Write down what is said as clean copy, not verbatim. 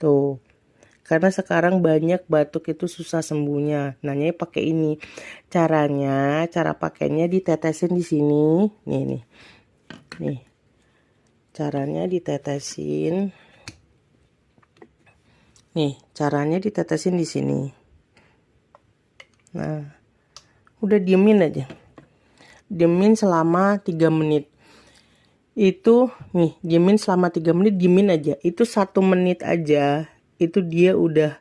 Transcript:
Tuh. Karena sekarang banyak batuk itu susah sembuhnya. Nanya pakai ini. Cara pakainya ditetesin di sini. Nih. Caranya ditetesin. Nih, caranya ditetesin di sini. Nah, udah diemin aja. Diemin selama 3 menit. Itu nih, diemin selama 3 menit, diemin aja. Itu 1 menit aja. Itu dia udah